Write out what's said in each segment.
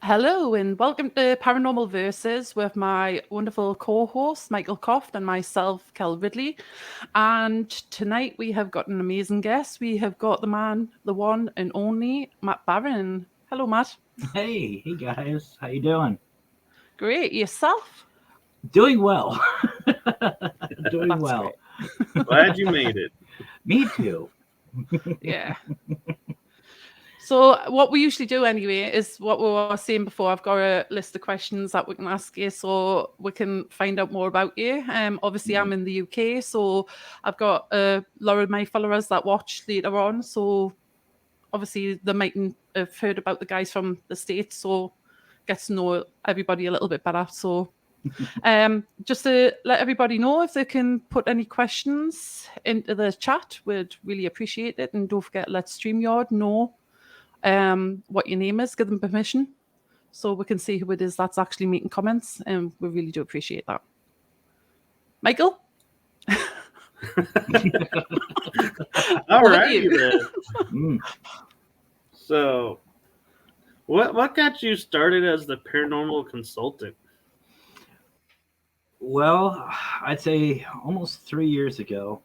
Hello and welcome to Paranormal Verses with my wonderful co-host Michael Kopf and myself, Kell Ridley. And tonight we have got an amazing guest. We have got the man, the one and only Matt Barron. Hello, Matt. Hey guys, how you doing? Great. Yourself? Doing well. Doing That's well. great. Glad you made it. Me too. Yeah. So what we usually do anyway is what we were saying before. I've got a list of questions that we can ask you so we can find out more about you. Obviously I'm in the UK, so I've got a lot of my followers that watch later on. So obviously they mightn't have heard about the guys from the States, so get to know everybody a little bit better. So just to let everybody know, if they can put any questions into the chat, we'd really appreciate it. And don't forget, let StreamYard know what your name is, give them permission so we can see who it is that's actually making comments, and we really do appreciate that. Michael? All Over to righty you. then. So, what got you started as the paranormal consultant? Well, I'd say almost 3 years ago,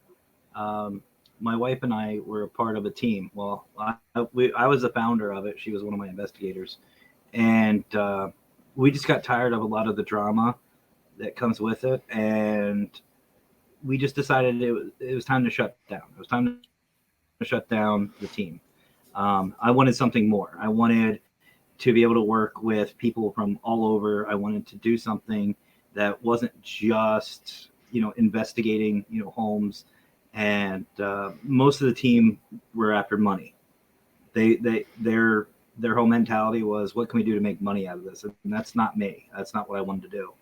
my wife and I were a part of a team. Well, I was the founder of it. She was one of my investigators. And we just got tired of a lot of the drama that comes with it. And we just decided it was time to shut down. It was time to shut down the team. I wanted something more. I wanted to be able to work with people from all over. I wanted to do something that wasn't just, investigating, homes. And most of the team were after money. Their whole mentality was, what can we do to make money out of this? And that's not me. That's not what I wanted to do.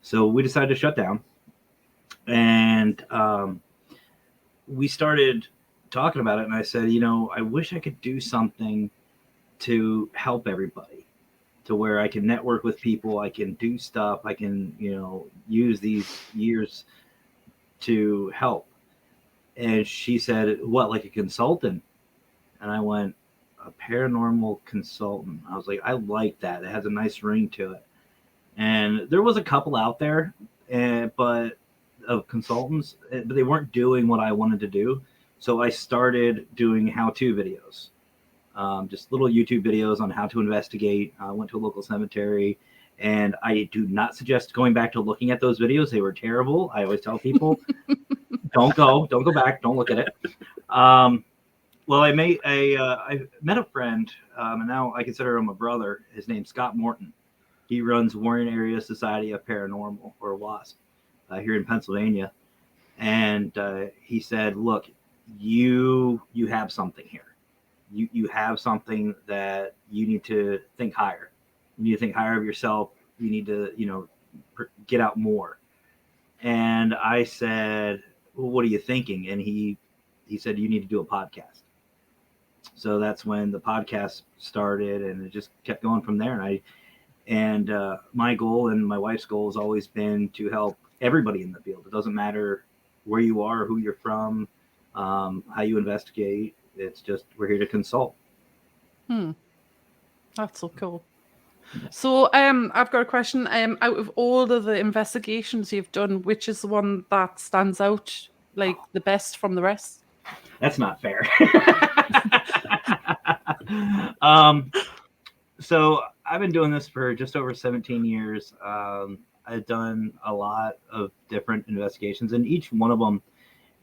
So we decided to shut down. And we started talking about it. And I said, I wish I could do something to help everybody, to where I can network with people. I can do stuff. I can, use these years to help. And she said, what, like a consultant? And I went, a paranormal consultant. I was like, I like that. It has a nice ring to it. And there was a couple out there, but of consultants, but they weren't doing what I wanted to do. So I started doing how-to videos, just little YouTube videos on how to investigate. I went to a local cemetery, and I do not suggest going back to looking at those videos. They were terrible. I always tell people, don't go back, don't look at it. Well, I met a friend, and now I consider him a brother. His name's Scott Morton. He runs Warren Area Society of Paranormal, or WASP, here in Pennsylvania. And he said, look, you have something here. You have something that you need to think higher. You need to think higher of yourself. You need to, get out more. And I said, well, what are you thinking? And he said, you need to do a podcast. So that's when the podcast started, and it just kept going from there. And my goal and my wife's goal has always been to help everybody in the field. It doesn't matter where you are, who you're from, how you investigate. It's just, we're here to consult. That's so cool. So I've got a question. Out of all of the investigations you've done, which is the one that stands out like the best from the rest? That's not fair. So I've been doing this for just over 17 years. I've done a lot of different investigations, and each one of them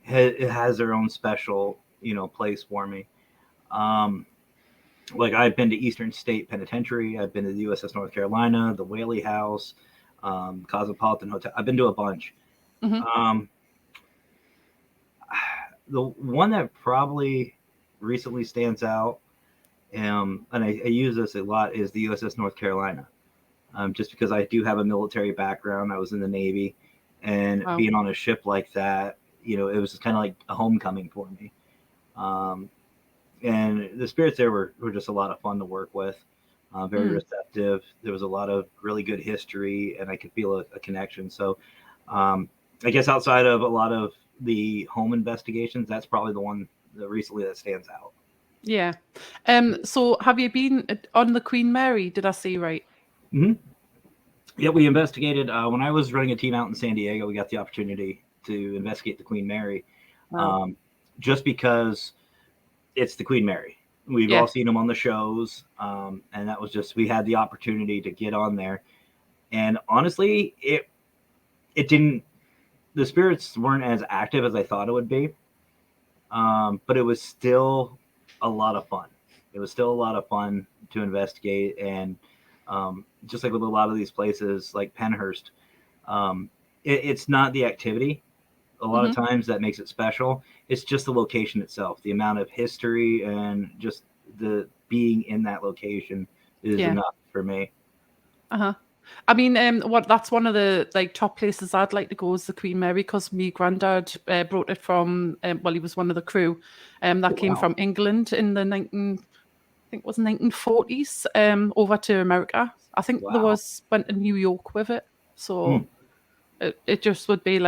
has their own special, place for me. Like I've been to Eastern State Penitentiary. I've been to the USS North Carolina, the Whaley House, Cosmopolitan Hotel. I've been to a bunch. Mm-hmm. The one that probably recently stands out, and I use this a lot, is the USS North Carolina. Just because I do have a military background. I was in the Navy, and being on a ship like that, it was kind of like a homecoming for me. And the spirits there were just a lot of fun to work with, very receptive. There was a lot of really good history, and I could feel a connection. So I guess outside of a lot of the home investigations, that's probably the one that recently that stands out. Yeah. So have you been on the Queen Mary? Did I say right? Mm-hmm. Yeah, we investigated. When I was running a team out in San Diego, we got the opportunity to investigate the Queen Mary, Wow. just because it's the Queen Mary. We've Yeah. all seen them on the shows, and that was just we had the opportunity to get on there. And honestly, it didn't. The spirits weren't as active as I thought it would be, but it was still a lot of fun. It was still a lot of fun to investigate, and just like with a lot of these places, like Pennhurst, it's not the activity. A lot of times that makes it special. It's just the location itself, the amount of history, and just the being in that location is enough for me. I mean, that's one of the top places I'd like to go is the Queen Mary, because my granddad brought it from. He was one of the crew, that came from England in the 1940s, over to America. I think went to New York with it, so it just would be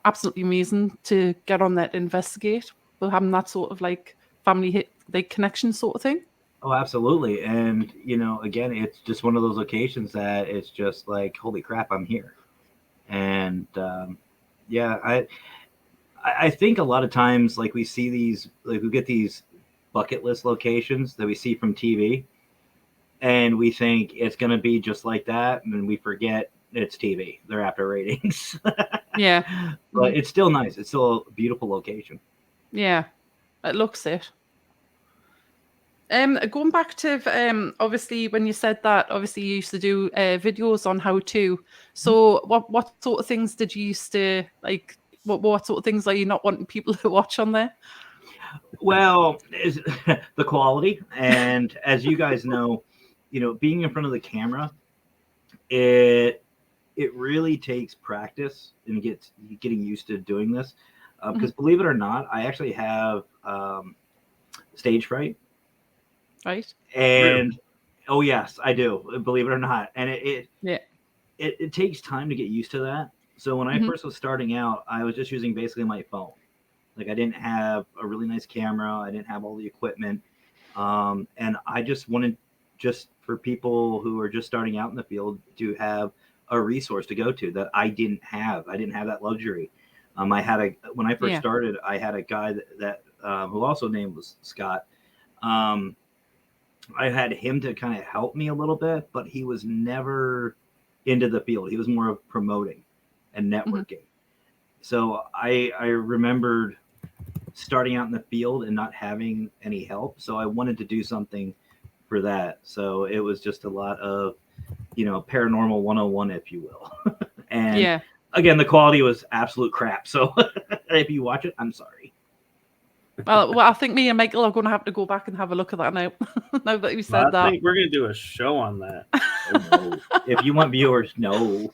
absolutely amazing to get on there to investigate. But having that sort of family connection sort of thing. Oh, absolutely. And, again, it's just one of those locations that it's just like, holy crap, I'm here. And I think a lot of times, we see these, we get these bucket list locations that we see from TV, and we think it's going to be just like that. And we forget it's TV. They're after ratings. Yeah. But it's still nice. It's still a beautiful location. Yeah. It looks it. Going back to obviously when you said that, obviously you used to do videos on how to. So what sort of things did you used to like? What sort of things are you not wanting people to watch on there? Well, is the quality, and as you guys know, being in front of the camera, it really takes practice and getting used to doing this. Because believe it or not, I actually have stage fright. Right. And oh yes, I do. Believe it or not, and it takes time to get used to that. So when I first was starting out, I was just using basically my phone. I didn't have a really nice camera. I didn't have all the equipment, and I just wanted for people who are just starting out in the field to have a resource to go to that I didn't have. I didn't have that luxury. When I first started, I had a guy that who also named was Scott. I had him to kind of help me a little bit, but he was never into the field. He was more of promoting and networking. So I remembered starting out in the field and not having any help. So I wanted to do something for that. So it was just a lot of, paranormal 101, if you will. And again, the quality was absolute crap. So if you watch it, I'm sorry. Well, I think me and Michael are going to have to go back and have a look at that now. Now that you said that, I think we're going to do a show on that. Oh, no. If you want viewers, no.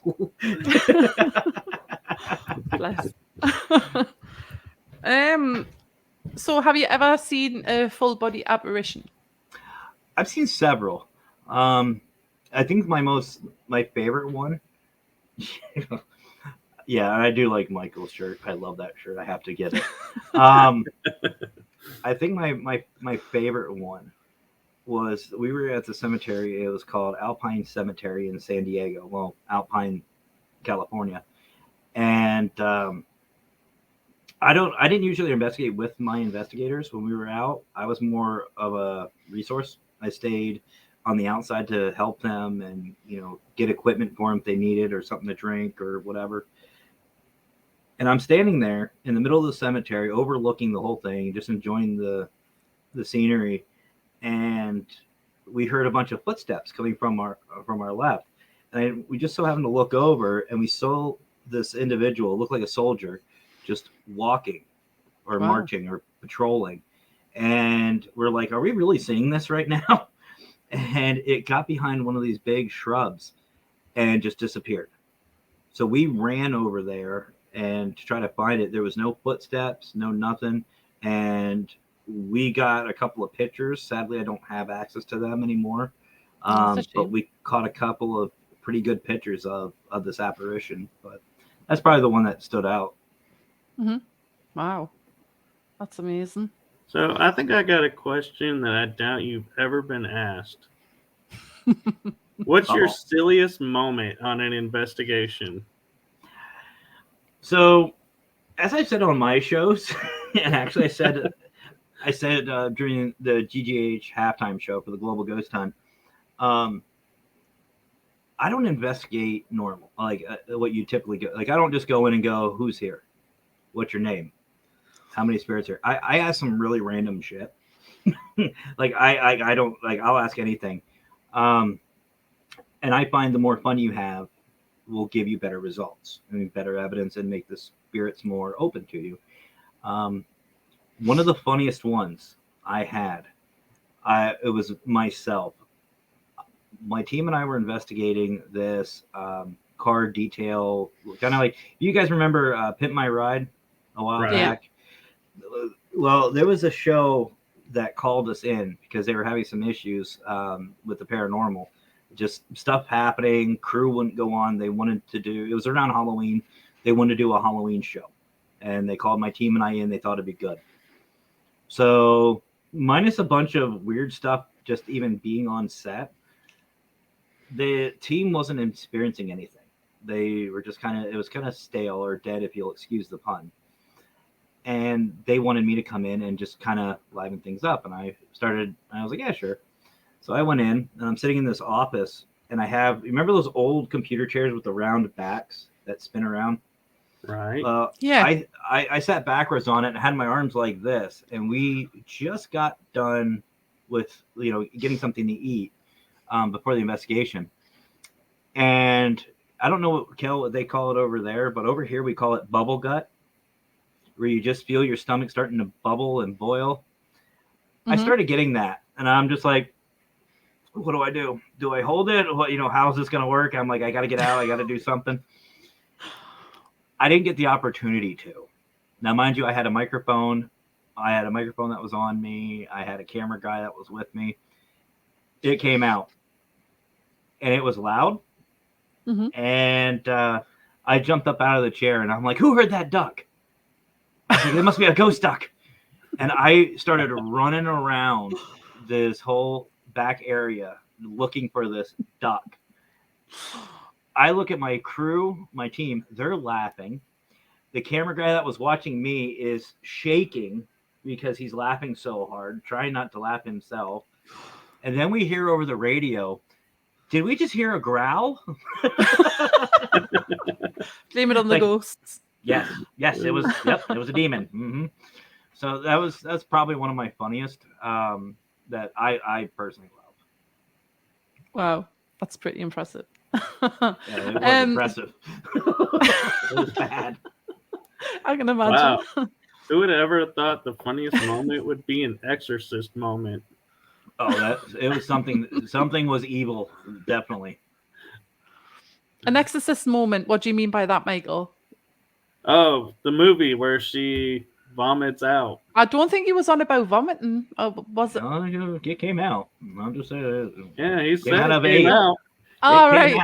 Bless. So have you ever seen a full body apparition? I've seen several. I think my favorite one. Yeah, I do like Michael's shirt. I love that shirt. I have to get it. I think my favorite one was we were at the cemetery. It was called Alpine Cemetery in San Diego. Well, Alpine, California. And I didn't usually investigate with my investigators when we were out. I was more of a resource. I stayed on the outside to help them and get equipment for them if they needed or something to drink or whatever. And I'm standing there in the middle of the cemetery, overlooking the whole thing, just enjoying the scenery. And we heard a bunch of footsteps coming from our left, and we just so happened to look over, and we saw this individual look like a soldier, just walking or marching or patrolling. And we're like, are we really seeing this right now? And it got behind one of these big shrubs and just disappeared. So we ran over there and to try to find it. There was no footsteps, no nothing. And we got a couple of pictures. Sadly, I don't have access to them anymore. But we caught a couple of pretty good pictures of this apparition. But that's probably the one that stood out. Wow. That's amazing. So I think I got a question that I doubt you've ever been asked. What's your silliest moment on an investigation? So, as I said on my shows, and actually I said during the GGH halftime show for the Global Ghost Hunt, I don't investigate normal, like what you typically go. Like, I don't just go in and go, "Who's here? What's your name? How many spirits here?" I ask some really random shit. Like I don't like. I'll ask anything, and I find the more fun you have, will give you better results and better evidence, and make the spirits more open to you. One of the funniest ones I had, it was myself. My team and I were investigating this car detail, kind of like, you guys remember Pimp My Ride a while back? Well, there was a show that called us in because they were having some issues with the paranormal. Just stuff happening, crew wouldn't go on. They wanted to do, it was around Halloween, they wanted to do a Halloween show. And they called my team and I in, they thought it'd be good. So, minus a bunch of weird stuff, just even being on set, the team wasn't experiencing anything. They were just it was kind of stale or dead, if you'll excuse the pun. And they wanted me to come in and just kind of liven things up. And I was like, yeah, sure. So I went in and I'm sitting in this office and remember those old computer chairs with the round backs that spin around? Right. Yeah. I sat backwards on it and had my arms like this. And we just got done with, getting something to eat before the investigation. And I don't know what they call it over there, but over here we call it bubble gut, where you just feel your stomach starting to bubble and boil. Mm-hmm. I started getting that, and I'm just like, what do I do? Do I hold it? What, how's this going to work? I'm like, I got to get out. I got to do something. I didn't get the opportunity to. Now, mind you, I had a microphone. I had a microphone that was on me. I had a camera guy that was with me. It came out, and it was loud. Mm-hmm. And I jumped up out of the chair, and I'm like, who heard that duck? I was like, there must be a ghost duck. And I started running around this whole back area looking for this duck. I look at my crew, my team, they're laughing. The camera guy that was watching me is shaking because he's laughing so hard, trying not to laugh himself. And then we hear over the radio, did we just hear a growl? Blame it on the ghosts. Yes, it was. Yep, it was a demon. Mm-hmm. So that's probably one of my funniest that I personally love. Wow, that's pretty impressive. Yeah, it was impressive. It was bad. I can imagine. Wow. Who would have ever thought the funniest moment would be an exorcist moment? Oh, it was something. Something was evil, definitely. An exorcist moment. What do you mean by that, Michael? Oh, the movie where she vomits out. I don't think he was on about vomiting. Was it? No, it came out. I'm just saying. Yeah, he said it came out. Oh, right.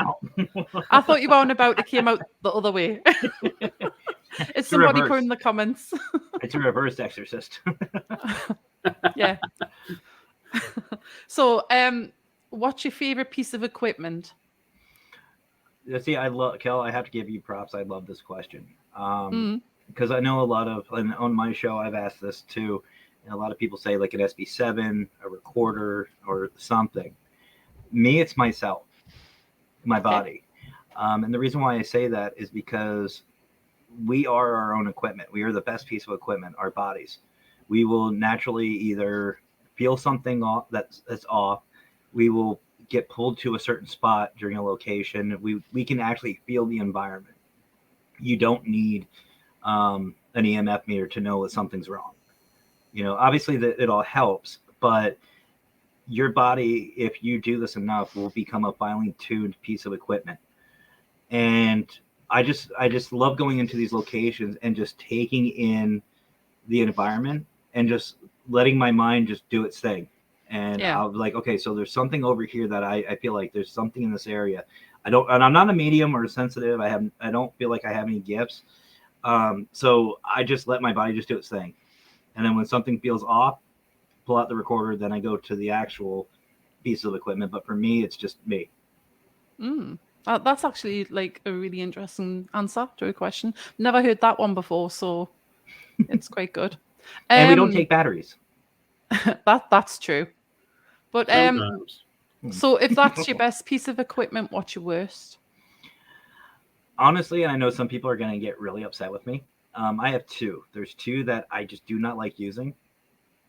I thought you were on about it came out the other way. It's somebody put in the comments. It's a reverse exorcist. Yeah. So, what's your favorite piece of equipment? See, Kell, I have to give you props. I love this question. Because I know and on my show, I've asked this too. And a lot of people say like an SB7, a recorder, or something. Me, it's myself, my body. And the reason why I say that is because we are our own equipment. We are the best piece of equipment, our bodies. We will naturally either feel something off that's off. We will get pulled to a certain spot during a location. We can actually feel the environment. You don't need an EMF meter to know that something's wrong. Obviously it all helps, but your body, if you do this enough, will become a finely tuned piece of equipment. And I just love going into these locations and just taking in the environment and just letting my mind just do its thing. And I was like, okay, so there's something over here that I feel like there's something in this area. And I'm not a medium or sensitive. I don't feel like I have any gifts. So I just let my body just do its thing. And then when something feels off, pull out the recorder, then I go to the actual piece of equipment. But for me, it's just me. That's actually like a really interesting answer to a question. Never heard that one before, so it's quite good. And we don't take batteries. That's true. But Sometimes. so if that's your best piece of equipment, what's your worst? Honestly, and I know some people are going to get really upset with me. I have two. There's two that I just do not like using.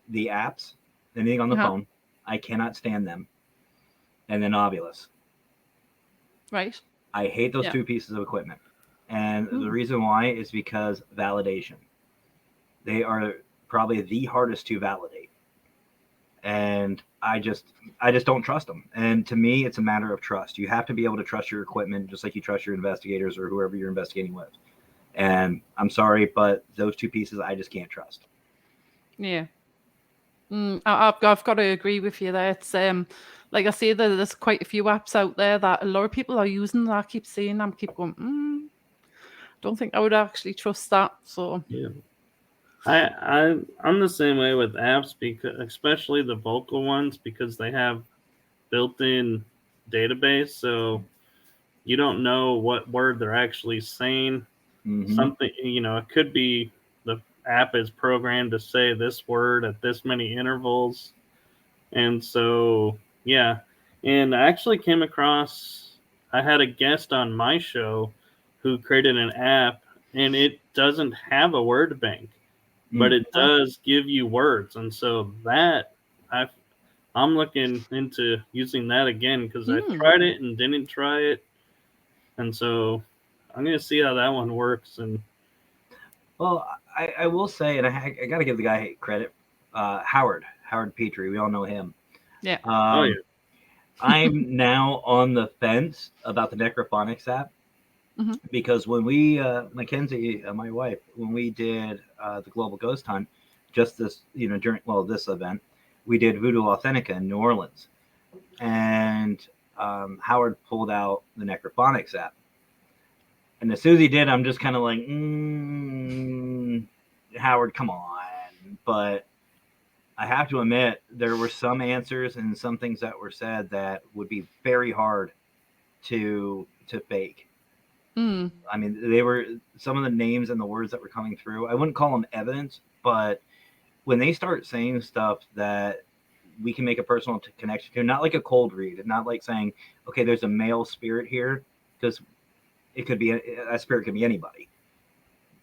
The apps, anything on the phone, I cannot stand them. And then Ovilus. Right. I hate those two pieces of equipment. And the reason why is because validation. They are probably the hardest to validate. And I just don't trust them. And to me, it's a matter of trust. You have to be able to trust your equipment just like you trust your investigators or whoever you're investigating with. And I'm sorry, but those two pieces I just can't trust. Yeah. I've got to agree with you there. It's like I say, there's quite a few apps out there that a lot of people are using. That I keep seeing them, keep going. Don't think I would actually trust that. So yeah, I'm the same way with apps, because especially the vocal ones, because they have built-in database, so you don't know what word they're actually saying. Something, it could be the app is programmed to say this word at this many intervals. And so, yeah. And I actually came across, I had a guest on my show who created an app, and it doesn't have a word bank, but it does give you words. And so that I'm looking into using that again, because I tried it and didn't try it. And so I'm going to see how that one works. And well, I will say, and I got to give the guy credit, Howard Petrie. We all know him. yeah. yeah. I'm now on the fence about the Necrophonics app because when we, Mackenzie, my wife, when we did the Global Ghost Hunt, just this, during this event, we did Voodoo Authentica in New Orleans, and Howard pulled out the Necrophonics app. And as soon as he did, I'm just kind of like, Howard, come on. But I have to admit, there were some answers and some things that were said that would be very hard to fake. I mean, they were some of the names and the words that were coming through. I wouldn't call them evidence, but when they start saying stuff that we can make a personal connection to, not like a cold read, not like saying, okay, there's a male spirit here, because it could be a spirit, could be anybody,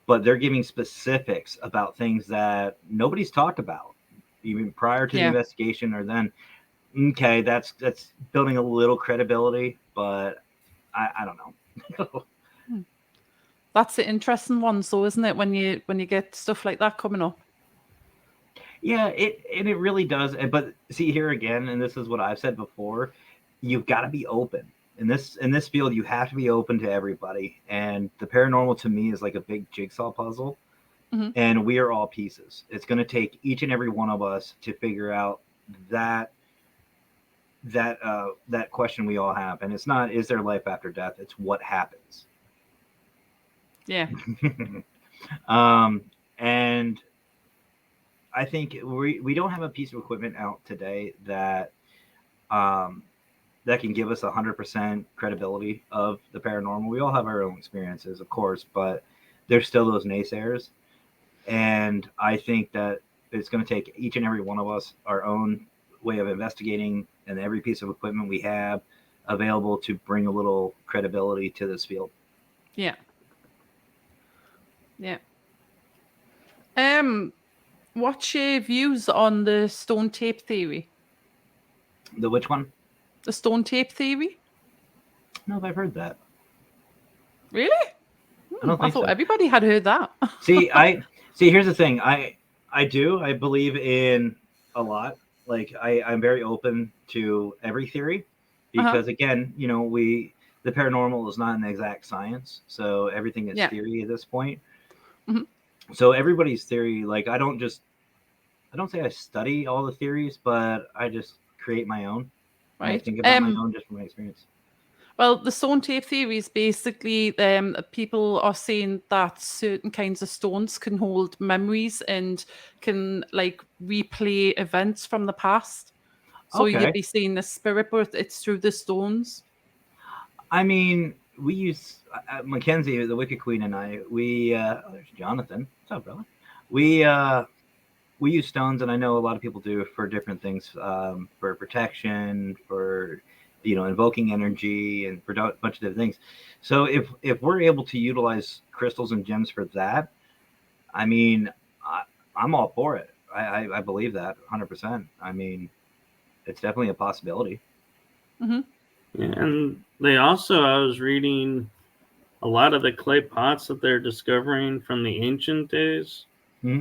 but they're giving specifics about things that nobody's talked about even prior to the investigation or then. Okay, that's building a little credibility, but I don't know. That's the interesting one, so isn't it, when you get stuff like that coming up? Yeah, it really does. But see, here again, and this is what I've said before, you've got to be open. In this field, you have to be open to everybody. And the paranormal to me is like a big jigsaw puzzle. And we are all pieces. It's going to take each and every one of us to figure out that question we all have. And it's not, is there life after death? It's what happens. Yeah. And I think we don't have a piece of equipment out today that that can give us 100% credibility of the paranormal. We all have our own experiences, of course, but there's still those naysayers. And I think that it's going to take each and every one of us our own way of investigating, and every piece of equipment we have available to bring a little credibility to this field. Yeah. Yeah. What's your views on the stone tape theory? The which one? The stone tape theory? No, I've heard that. Really? I thought everybody had heard that. See, here's the thing. I believe in a lot. Like I'm very open to every theory because again, the paranormal is not an exact science, so everything is theory at this point. So everybody's theory, like I don't say I study all the theories, but I just create my own. Right. I think about my own just from my experience. Well, the stone tape theory is basically people are saying that certain kinds of stones can hold memories and can like replay events from the past. So you'd be seeing the spirit, but it's through the stones. I mean, we use Mackenzie, the Wicked Queen, and I. There's Jonathan. What's up, brother? We use stones, and I know a lot of people do for different things, for protection, for invoking energy, and for a bunch of different things. So if we're able to utilize crystals and gems for that, I mean, I'm all for it. I believe that 100%. I mean, it's definitely a possibility. Mm-hmm. Yeah, and they also, I was reading a lot of the clay pots that they're discovering from the ancient days. Mm-hmm.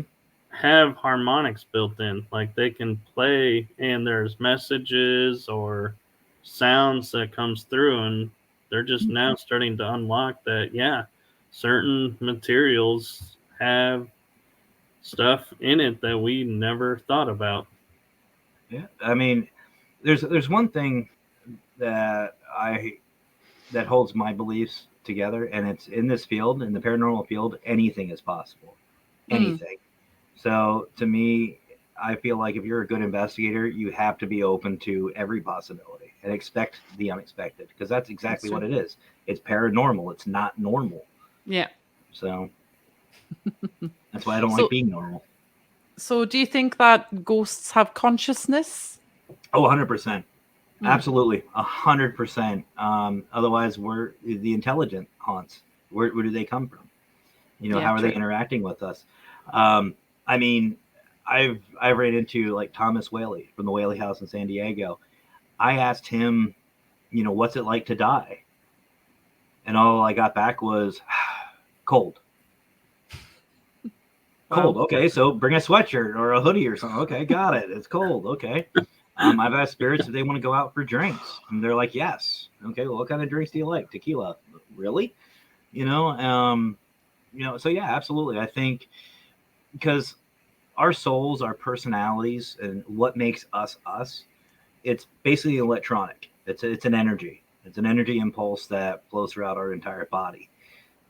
Have harmonics built in, like they can play, and there's messages or sounds that comes through, and they're just now starting to unlock that certain materials have stuff in it that we never thought about. Yeah, I mean, there's one thing that holds my beliefs together, and it's in this field, in the paranormal field, anything is possible. Anything. So to me, I feel like if you're a good investigator, you have to be open to every possibility and expect the unexpected, because that's exactly what it is. It's paranormal. It's not normal. Yeah. So that's why I don't like being normal. So do you think that ghosts have consciousness? Oh, 100%. Absolutely. 100%. Otherwise, the intelligent haunts. Where do they come from? How are they interacting with us? I mean, I've ran into like Thomas Whaley from the Whaley House in San Diego. I asked him, what's it like to die? And all I got back was cold. Cold. Okay, so bring a sweatshirt or a hoodie or something. Okay, got it. It's cold. Okay. I've asked spirits if they want to go out for drinks, and they're like, yes. Okay, well, what kind of drinks do you like? Tequila. Really? So yeah, absolutely. I think because our souls, our personalities, and what makes us us, it's basically electronic. It's an energy. It's an energy impulse that flows throughout our entire body.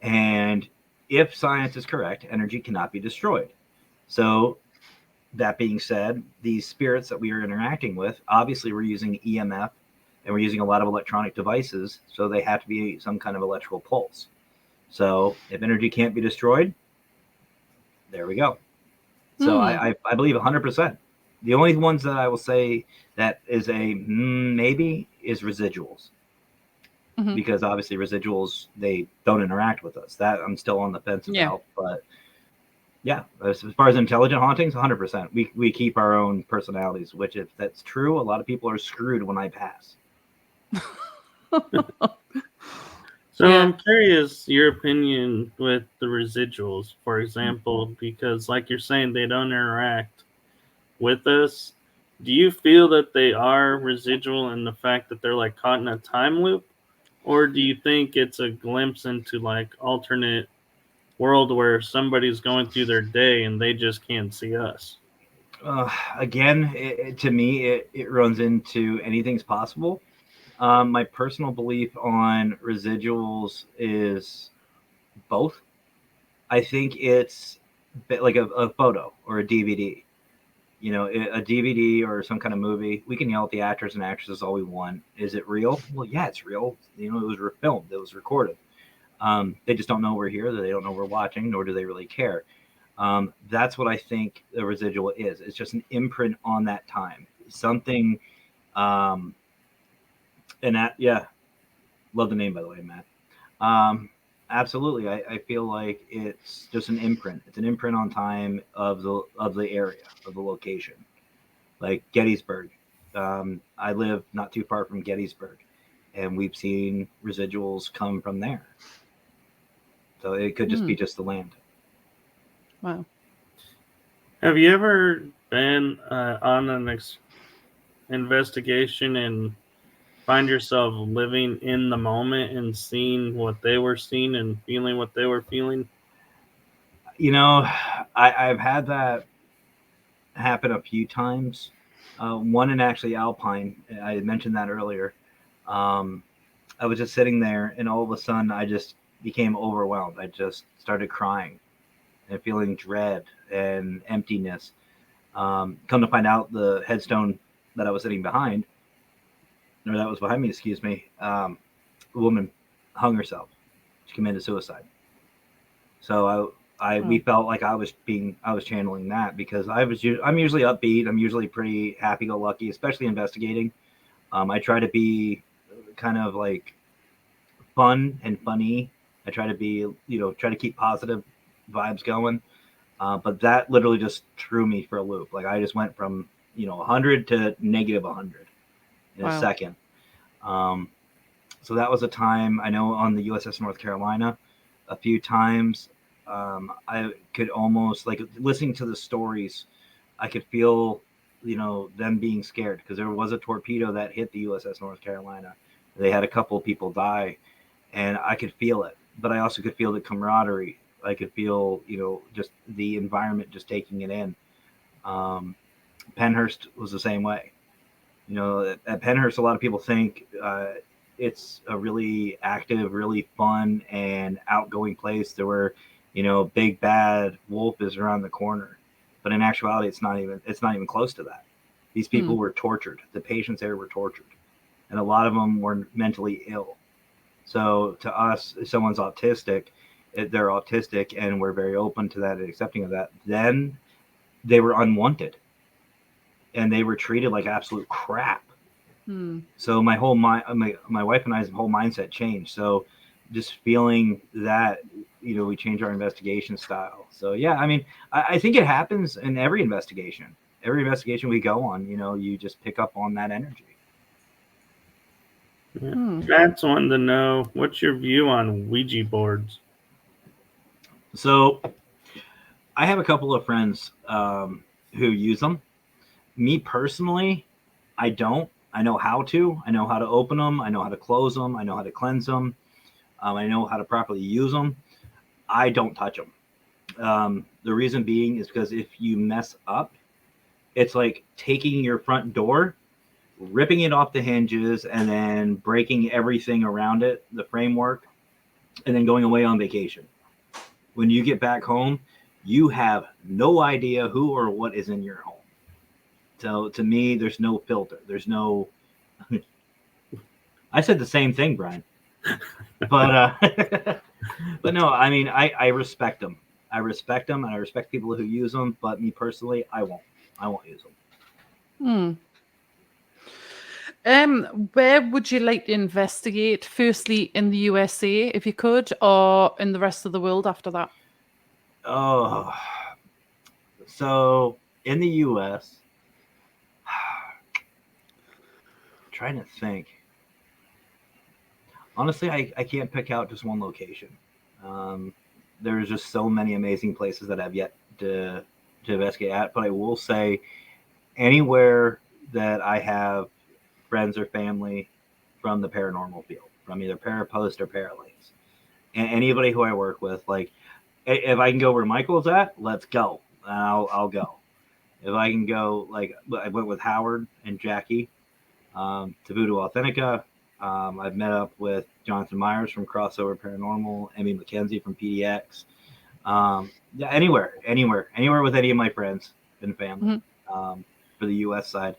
And if science is correct, energy cannot be destroyed. So that being said, these spirits that we are interacting with, obviously we're using EMF and we're using a lot of electronic devices, so they have to be some kind of electrical pulse. So if energy can't be destroyed, there we go. So I believe 100%. The only ones that I will say that is a maybe is residuals. Because obviously residuals, they don't interact with us. That I'm still on the fence about. But yeah, as far as intelligent hauntings, 100%. We keep our own personalities, which if that's true, a lot of people are screwed when I pass. So I'm curious your opinion with the residuals, for example, because like you're saying, they don't interact with us. Do you feel that they are residual in the fact that they're like caught in a time loop? Or do you think it's a glimpse into like alternate world where somebody's going through their day and they just can't see us? Again, to me, it runs into anything's possible. My personal belief on residuals is both. I think it's like a photo or a DVD. A DVD or some kind of movie. We can yell at the actors and actresses all we want. Is it real? Well, yeah, it's real. It was filmed. It was recorded. They just don't know we're here. They don't know we're watching, nor do they really care. That's what I think the residual is. It's just an imprint on that time. Something, and that, love the name, by the way, Matt. Absolutely. I feel like it's just an imprint. It's an imprint on time of the area, of the location. Like Gettysburg. I live not too far from Gettysburg, and we've seen residuals come from there. So it could just be just the land. Wow. Have you ever been on an investigation and find yourself living in the moment and seeing what they were seeing and feeling what they were feeling? I've had that happen a few times. One in actually Alpine. I had mentioned that earlier. I was just sitting there, and all of a sudden I just became overwhelmed. I just started crying and feeling dread and emptiness. Come to find out, the headstone that I was sitting behind, or that was behind me, excuse me, woman hung herself. She committed suicide. So we felt like I was channeling that, because I'm usually upbeat. I'm usually pretty happy-go-lucky, especially investigating. I try to be kind of like fun and funny. I try to be, try to keep positive vibes going. But that literally just threw me for a loop. Like, I just went from, 100 to negative 100 in a second. So that was a time, I know, on the USS North Carolina a few times. I could almost, like, listening to the stories, I could feel, them being scared, because there was a torpedo that hit the USS North Carolina. They had a couple of people die, and I could feel it. But I also could feel the camaraderie. I could feel, just the environment just taking it in. Pennhurst was the same way. At Pennhurst, a lot of people think it's a really active, really fun, and outgoing place. There were, big bad wolf is around the corner, but in actuality, it's not even close to that. These people were tortured. The patients there were tortured, and a lot of them were mentally ill. So to us, if someone's autistic, they're autistic, and we're very open to that and accepting of that. Then they were unwanted, and they were treated like absolute crap. So my whole my wife and I's whole mindset changed. So just feeling that, we change our investigation style. So yeah, I mean, I think it happens in every investigation. Every investigation we go on, you just pick up on that energy. Yeah. Matt's wanting to know, what's your view on Ouija boards? So I have a couple of friends who use them. Me personally, I don't. I know how to. I know how to open them. I know how to close them. I know how to cleanse them. I know how to properly use them. I don't touch them. The reason being is because if you mess up, it's like taking your front door, ripping it off the hinges, and then breaking everything around it, the framework, and then going away on vacation. When you get back home, you have no idea who or what is in your home. So to me, there's no filter. There's no. I said the same thing, Brian. But but no, I mean, I respect them. I respect them, and I respect people who use them. But me personally, I won't use them. Where would you like to investigate? Firstly, in the USA, if you could, or in the rest of the world after that? Oh, so in the US, trying to think. Honestly, I can't pick out just one location. There's just so many amazing places that I've yet to investigate at. But I will say, anywhere that I have friends or family from the paranormal field, from either Parapost or Paralinks, and anybody who I work with, like, if I can go where Michael's at, let's go. I'll go. If I can go, like, I went with Howard and Jackie to Voodoo Authentica. I've met up with Jonathan Myers from Crossover Paranormal, Emmy McKenzie from PDX. Yeah, anywhere with any of my friends and family. For the US side.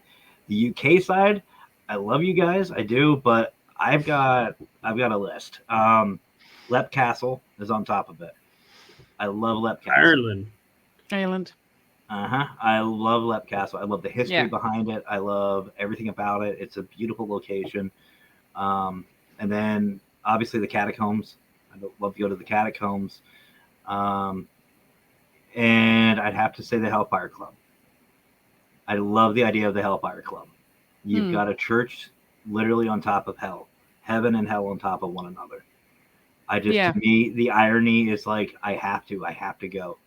The UK side, I love you guys, I do, but I've got a list. Lep Castle is on top of it. I love Lep Castle. Ireland. I love Lep Castle. I love the history behind it. I love everything about it. It's a beautiful location. And then obviously the catacombs. I'd love to go to the catacombs. And I'd have to say the Hellfire Club. I love the idea of the Hellfire Club. You've got a church literally on top of hell, heaven and hell on top of one another. To me, the irony is like, I have to go.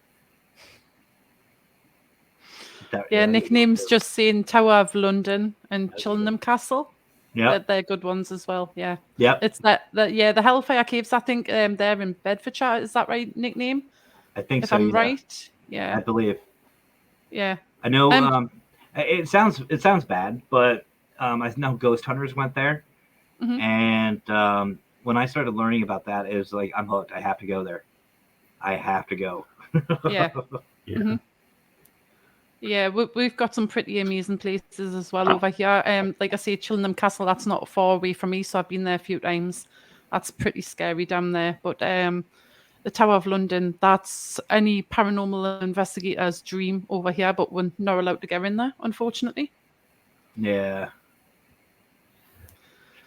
Nicknames just saying Tower of London and Chillingham Castle. Yeah, they're good ones as well. Yeah, it's the Hellfire Caves. I think they're in Bedfordshire. Is that right? Nickname? I think if so. I'm right. Yeah, I believe. Yeah, I know. It sounds bad, but I know ghost hunters went there, and when I started learning about that, it was like, I'm hooked. I have to go there. I have to go. Yeah, we've got some pretty amazing places as well over here. Like I say, Chillingham Castle, that's not far away from me, so I've been there a few times. That's pretty scary down there. But the Tower of London, that's any paranormal investigator's dream over here, but we're not allowed to get in there, unfortunately. Yeah.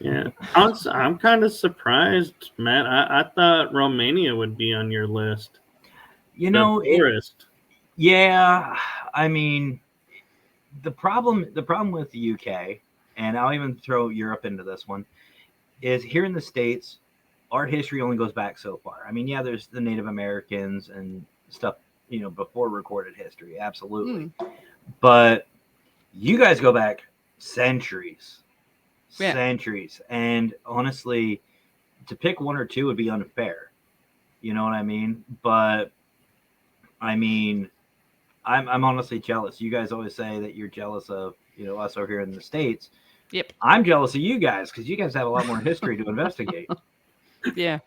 Yeah, I'm kind of surprised, Matt. I thought Romania would be on your list. You know, tourist. Yeah, I mean, the problem with the UK, and I'll even throw Europe into this one, is here in the States, art history only goes back so far. I mean, yeah, there's the Native Americans and stuff, you know, before recorded history, absolutely. But you guys go back centuries. Yeah. Centuries. And honestly, to pick one or two would be unfair. You know what I mean? But I mean, I'm honestly jealous. You guys always say that you're jealous of, you know, us over here in the States. Yep. I'm jealous of you guys because you guys have a lot more history to investigate. Yeah.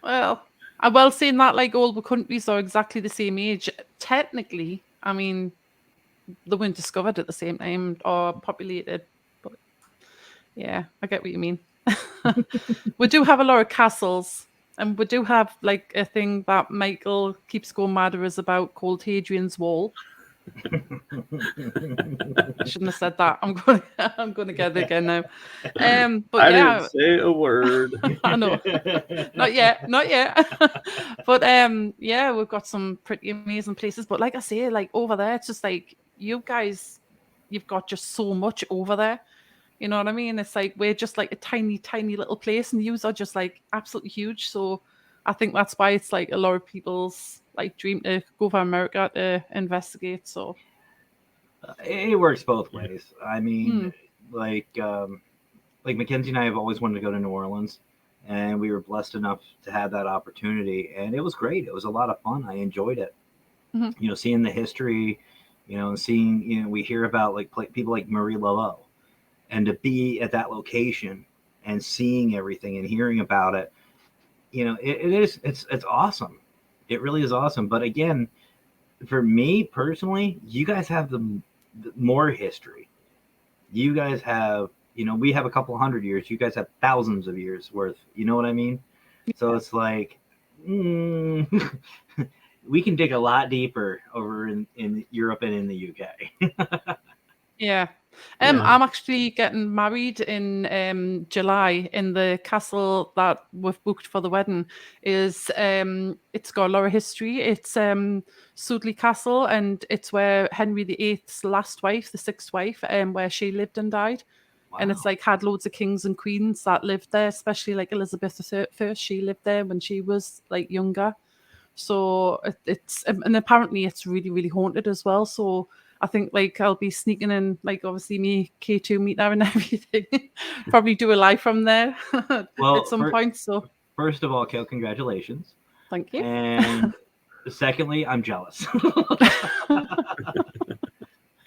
Well, saying that, like, all the countries are exactly the same age. Technically, I mean, they weren't discovered at the same time or populated. But yeah, I get what you mean. We do have a lot of castles, and we do have like a thing that Michael keeps going mad at us about called Hadrian's Wall. I shouldn't have said that. I'm going to get it again now. But I yeah, didn't say a word. I know. Not yet. But yeah, we've got some pretty amazing places. But like I say, like over there, it's just like you guys, you've got just so much over there. You know what I mean? It's like we're just like a tiny, tiny little place, and yous are just like absolutely huge. So I think that's why it's like a lot of people's like dream to go for America to investigate. So it works both ways. I mean, like Mackenzie and I have always wanted to go to New Orleans, and we were blessed enough to have that opportunity, and it was great. It was a lot of fun. I enjoyed it. You know, seeing the history, you know, and seeing, you know, we hear about like people like Marie Laveau, and to be at that location and seeing everything and hearing about it, you know, it's awesome. It really is awesome. But again, for me personally, you guys have the more history. You guys have, you know, we have a couple hundred years. You guys have thousands of years worth. You know what I mean? Yeah. So it's like, we can dig a lot deeper over in Europe and in the UK. Yeah. I'm actually getting married in July in the castle that we've booked for the wedding. It's got a lot of history. It's Sudley Castle, and it's where Henry VIII's last wife, the sixth wife, where she lived and died. Wow. And it's like had loads of kings and queens that lived there, especially like Elizabeth I. She lived there when she was like younger. So it's and apparently it's really, really haunted as well. So I think like I'll be sneaking in, like obviously me K2 meet there and everything. Probably do a live from there at some point. So first of all, Kell, congratulations. Thank you. And secondly, I'm jealous.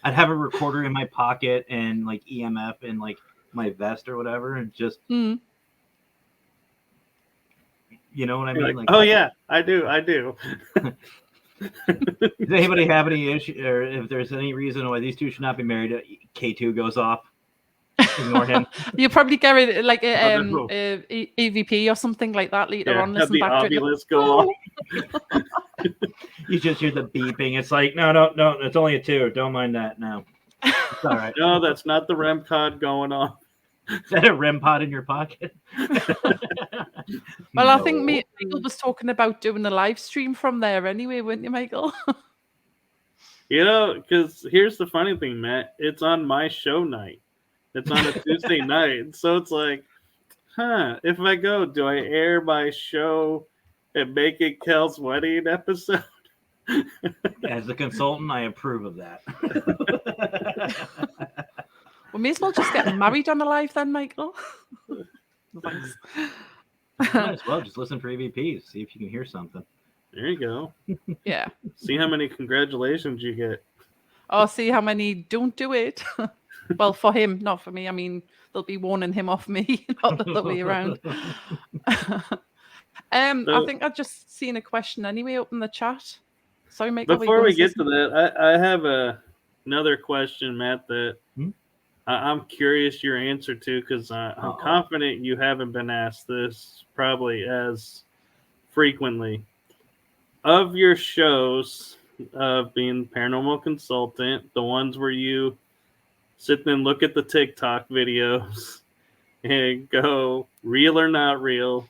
I'd have a recorder in my pocket and like EMF in like my vest or whatever, and just you know what I mean? Like, oh yeah, I do. Does anybody have any issue, or if there's any reason why these two should not be married, K2 goes off? Ignore him. You probably get it like EVP or something like that later on. Listen back to it. Go on. You just hear the beeping. It's like, no, it's only a 2. Don't mind that. No, it's all right. No, that's not the REM pod going on. Is that a REM pod in your pocket? Well, no. I think Michael was talking about doing a live stream from there anyway, weren't you, Michael? You know, because here's the funny thing, Matt. It's on my show night. It's on a Tuesday night. So it's like, if I go, do I air my show and make it Kell's wedding episode? As a consultant, I approve of that. We may as well just get married on the live then, Michael. Thanks. Might as well just listen for EVPs. See if you can hear something. There you go. Yeah. See how many congratulations you get. Oh, see how many don't do it. Well, for him, not for me. I mean, they'll be warning him off me, not the other way around. I think I've just seen a question anyway up in the chat. Sorry, Michael. Before we get to that, I have another question, Matt, that I'm curious your answer to, because I'm confident you haven't been asked this probably as frequently. Of your shows of being paranormal consultant, the ones where you sit and look at the TikTok videos and go real or not real,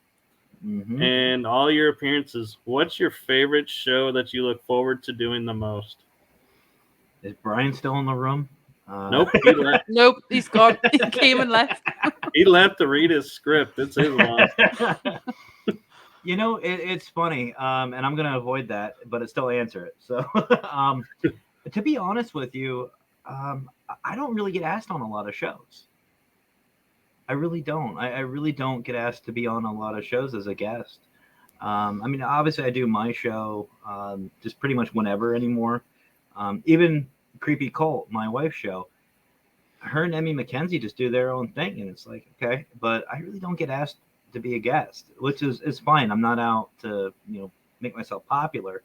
and all your appearances, what's your favorite show that you look forward to doing the most? Is Brian still in the room? Nope, he left. Nope, he's gone. He came and left. He left to read his script. It's his loss. You know, it's funny, and I'm going to avoid that, but still answer it. So, to be honest with you, I don't really get asked on a lot of shows. I really don't. I really don't get asked to be on a lot of shows as a guest. I mean, obviously, I do my show just pretty much whenever anymore. Even Creepy Cult, my wife's show, her and Emmy McKenzie just do their own thing, and it's like, okay, but I really don't get asked to be a guest, which is fine. I'm not out to make myself popular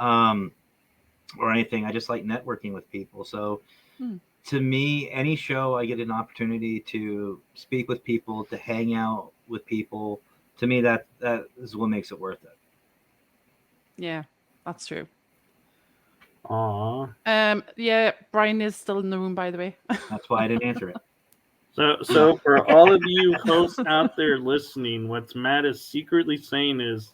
or anything. I just like networking with people. So to me, any show I get an opportunity to speak with people, to hang out with people, to me that is what makes it worth it. Yeah, that's true. Aww. Yeah, Brian is still in the room, by the way. That's why I didn't answer it. So for all of you hosts out there listening, what Matt is secretly saying is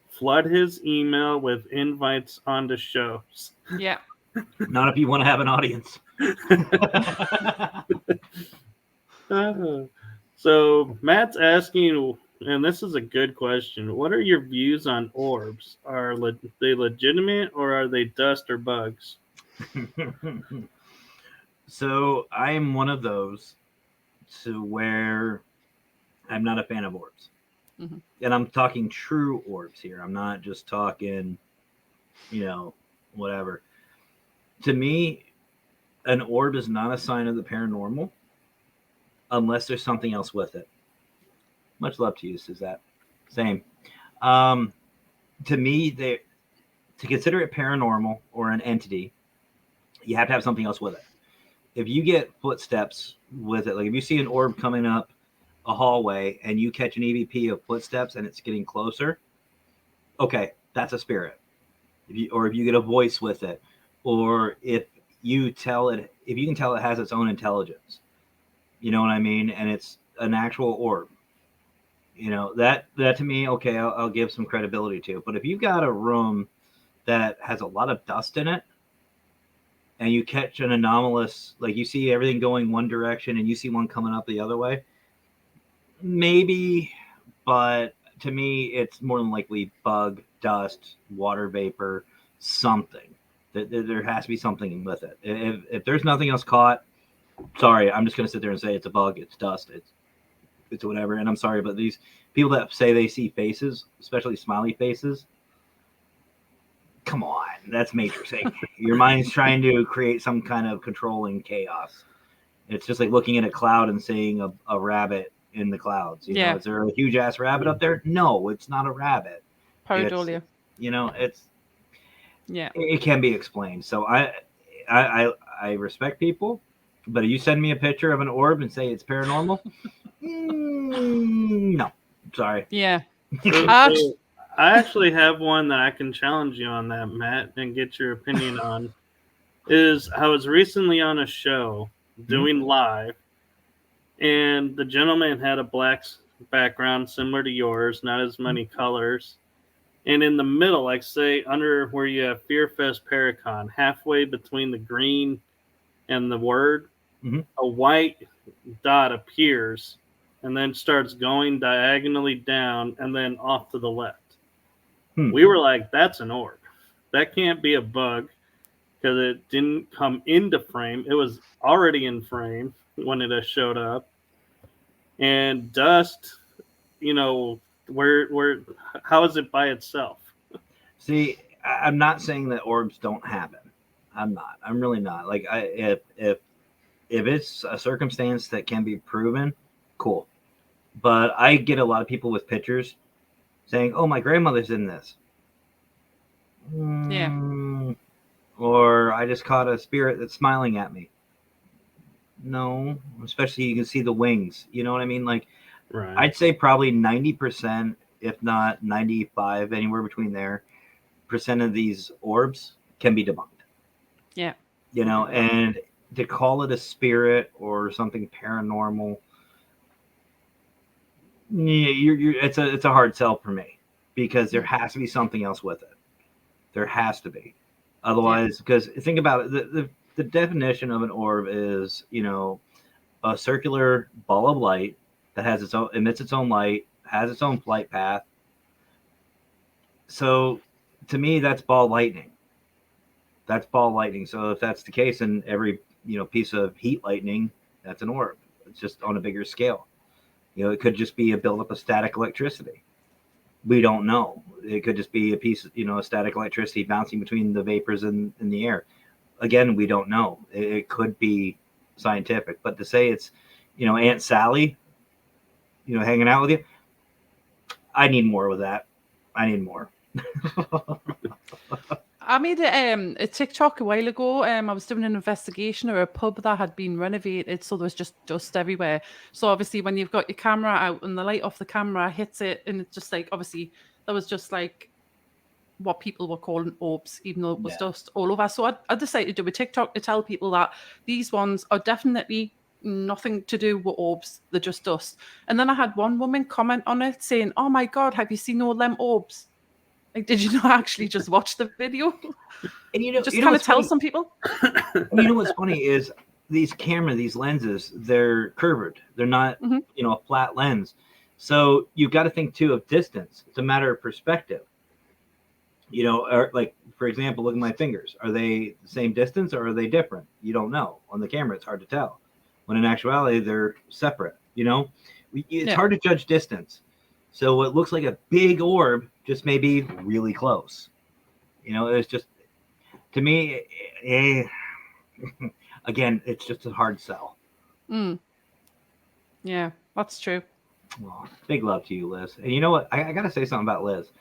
flood his email with invites onto shows. Yeah. Not if you want to have an audience. So Matt's asking, and this is a good question, what are your views on orbs? Are they legitimate, or are they dust or bugs? So I am one of those to where I'm not a fan of orbs. And I'm talking true orbs here. I'm not just talking, whatever. To me, an orb is not a sign of the paranormal unless there's something else with it. Much love to you, Suzette. Same. To me, to consider it paranormal or an entity, you have to have something else with it. If you get footsteps with it, like if you see an orb coming up a hallway and you catch an EVP of footsteps and it's getting closer, okay, that's a spirit. If you get a voice with it, or if you can tell it has its own intelligence, you know what I mean, and it's an actual orb, that to me, okay, I'll give some credibility to. But if you've got a room that has a lot of dust in it, and you catch an anomalous, like you see everything going one direction and you see one coming up the other way, maybe, but to me, it's more than likely bug, dust, water vapor, something. There has to be something with it. If there's nothing else caught, sorry, I'm just going to sit there and say it's a bug, it's dust, it's whatever. And I'm sorry, but these people that say they see faces, especially smiley faces, come on, that's Matrix. Your mind's trying to create some kind of controlling chaos. It's just like looking at a cloud and seeing a rabbit in the clouds. You know, is there a huge ass rabbit up there? No, it's not a rabbit. Pareidolia. It can be explained. So I respect people, but if you send me a picture of an orb and say it's paranormal, no, sorry. Yeah. I actually have one that I can challenge you on that, Matt, and get your opinion on. I was recently on a show doing live, and the gentleman had a black background similar to yours, not as many colors. And in the middle, like say under where you have FearFest Paracon, halfway between the green and the word, a white dot appears and then starts going diagonally down and then off to the left. We were like, that's an orb. That can't be a bug because it didn't come into frame. It was already in frame when it showed up. And dust, how is it by itself? See, I'm not saying that orbs don't happen. I'm not. I'm really not. Like, if it's a circumstance that can be proven, cool. But I get a lot of people with pictures saying, "Oh, my grandmother's in this." Yeah. Or I just caught a spirit that's smiling at me. No, especially you can see the wings. You know what I mean? Like, Right. I'd say probably 90%, if not 95, anywhere between there, percent of these orbs can be debunked. Yeah. You know, and to call it a spirit or something paranormal, yeah, it's a hard sell for me, because there has to be something else with it. There has to be. Otherwise, because think about it, the definition of an orb is, you know, a circular ball of light that has its own, emits its own light, has its own flight path. So to me, that's ball lightning. That's ball lightning. So if that's the case, then every, you know, piece of heat lightning, that's an orb. It's just on a bigger scale. You know, it could just be a buildup of static electricity. We don't know. It could just be a piece of, you know, static electricity bouncing between the vapors in the air. Again, we don't know. It could be scientific, but to say it's, you know, Aunt Sally, you know, hanging out with you, I need more with that. I need more. I made a TikTok a while ago. I was doing an investigation of a pub that had been renovated, so there was just dust everywhere. So obviously, when you've got your camera out and the light off the camera hits it, and it's just like, obviously there was just like what people were calling orbs, even though it was dust all over. So I decided to do a TikTok to tell people that these ones are definitely nothing to do with orbs; they're just dust. And then I had one woman comment on it saying, "Oh my God, have you seen all them orbs?" Like, did you not actually just watch the video? And you know, just you know kind of tell funny? some people. You know what's funny is these these lenses, they're curved. They're not, you know, a flat lens. So you've got to think too of distance. It's a matter of perspective. You know, or like, for example, look at my fingers. Are they the same distance or are they different? You don't know. On the camera, it's hard to tell. When in actuality, they're separate. You know, it's hard to judge distance. So what looks like a big orb just may be really close. You know, it's just, to me, again, it's just a hard sell. Yeah, that's true. Well, big love to you, Liz. And you know what? I got to say something about Liz.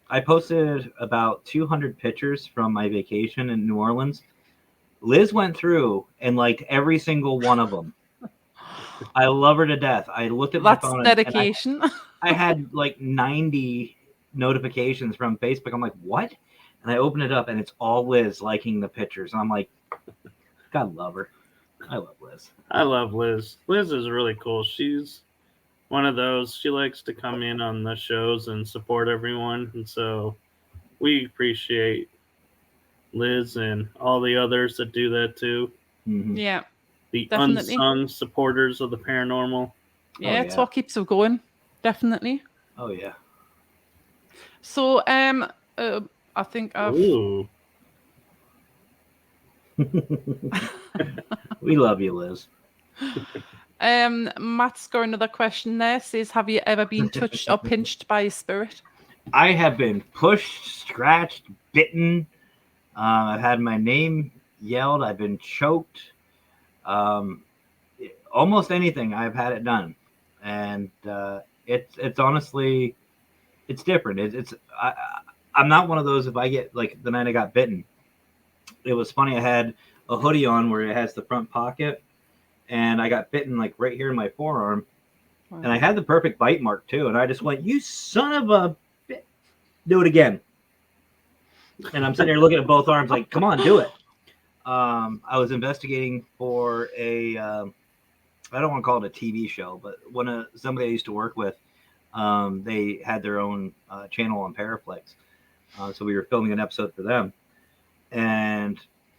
I posted about 200 pictures from my vacation in New Orleans. Liz went through and liked every single one of them. I love her to death. I looked at my phone. That's dedication. And I had like 90 notifications from Facebook. I'm like, what? And I open it up and it's all Liz liking the pictures. And I'm like, God love her. I love Liz. I love Liz. Liz is really cool. She's one of those, she likes to come in on the shows and support everyone. And so we appreciate Liz and all the others that do that too. Mm-hmm. Yeah. The definitely. Unsung supporters of the paranormal. Yeah, it's what keeps it going. Definitely. Oh yeah. So I think I've Ooh. We love you, Liz. Matt's got another question there. Says, have you ever been touched or pinched by a spirit? I have been pushed, scratched, bitten. I've had my name yelled. I've been choked. Almost anything I've had it done, and it's honestly, it's different. I'm not one of those. If I get, like the night I got bitten, it was funny. I had a hoodie on where it has the front pocket, and I got bitten like right here in my forearm, and I had the perfect bite mark too. And I just went, "You son of a bit, do it again." And I'm sitting here looking at both arms, like, "Come on, do it." I was investigating for a, I don't want to call it a TV show, but somebody I used to work with, they had their own channel on Paraflex. So we were filming an episode for them. And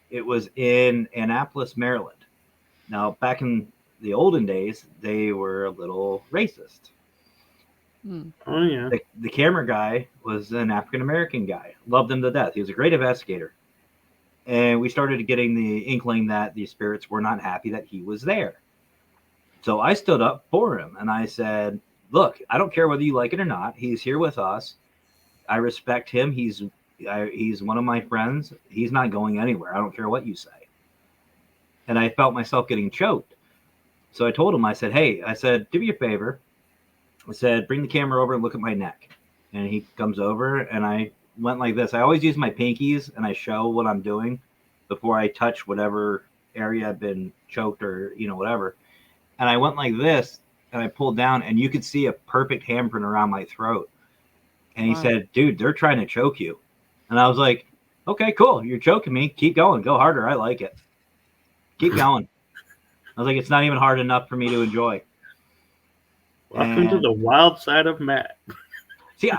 it was in Annapolis, Maryland. Now, back in the olden days, they were a little racist. Oh, yeah. The camera guy was an African-American guy. Loved him to death. He was a great investigator. And we started getting the inkling that the spirits were not happy that he was there. So I stood up for him and I said, look, I don't care whether you like it or not. He's here with us. I respect him. He's one of my friends. He's not going anywhere. I don't care what you say. And I felt myself getting choked. So I told him, I said, hey, do me a favor. I said, bring the camera over and look at my neck. And he comes over and I went like this. I always use my pinkies and I show what I'm doing before I touch whatever area had been choked or, whatever. And I went like this and I pulled down and you could see a perfect handprint around my throat. And he said, dude, they're trying to choke you. And I was like, okay, cool. You're choking me. Keep going. Go harder. I like it. Keep going. I was like, it's not even hard enough for me to enjoy. Welcome to the wild side of Matt. See,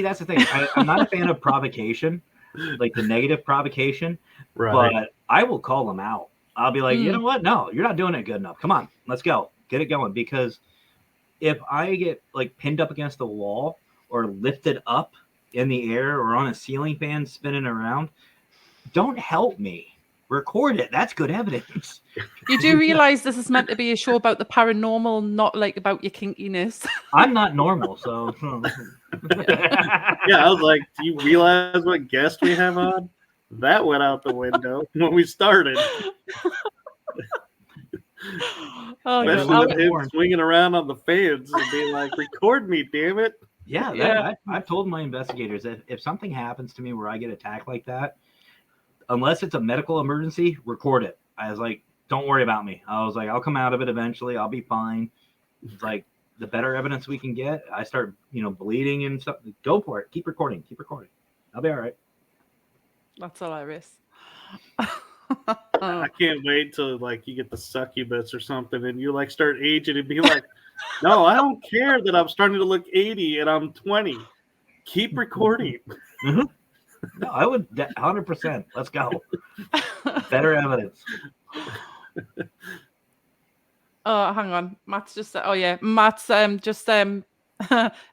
that's the thing. I'm not a fan of provocation, like the negative provocation, Right. but I will call them out. I'll be like, you know what? No, you're not doing it good enough. Come on, let's go. Get it going. Because if I get like pinned up against the wall or lifted up in the air or on a ceiling fan spinning around, don't help me. Record it. That's good evidence. You do realize this is meant to be a show about the paranormal, not like about your kinkiness. I'm not normal, so. Yeah, I was like, do you realize what guest we have on? That went out the window when we started. Especially with him swinging around on the fans and being like, record me, damn it. Yeah. I've told my investigators that if something happens to me where I get attacked like that, unless it's a medical emergency, record it. I was like, don't worry about me. I was like, I'll come out of it eventually. I'll be fine. It's like, the better evidence we can get, I start, bleeding and stuff. Go for it. Keep recording. I'll be all right. That's hilarious. I can't wait till like you get the succubus or something and you like start aging and be like, no, I don't care that I'm starting to look 80 and I'm 20. Keep recording. Mm-hmm. No, I would 100%. Let's go. Better evidence. Oh, hang on. Matt's just. Oh yeah, Matt's just. I've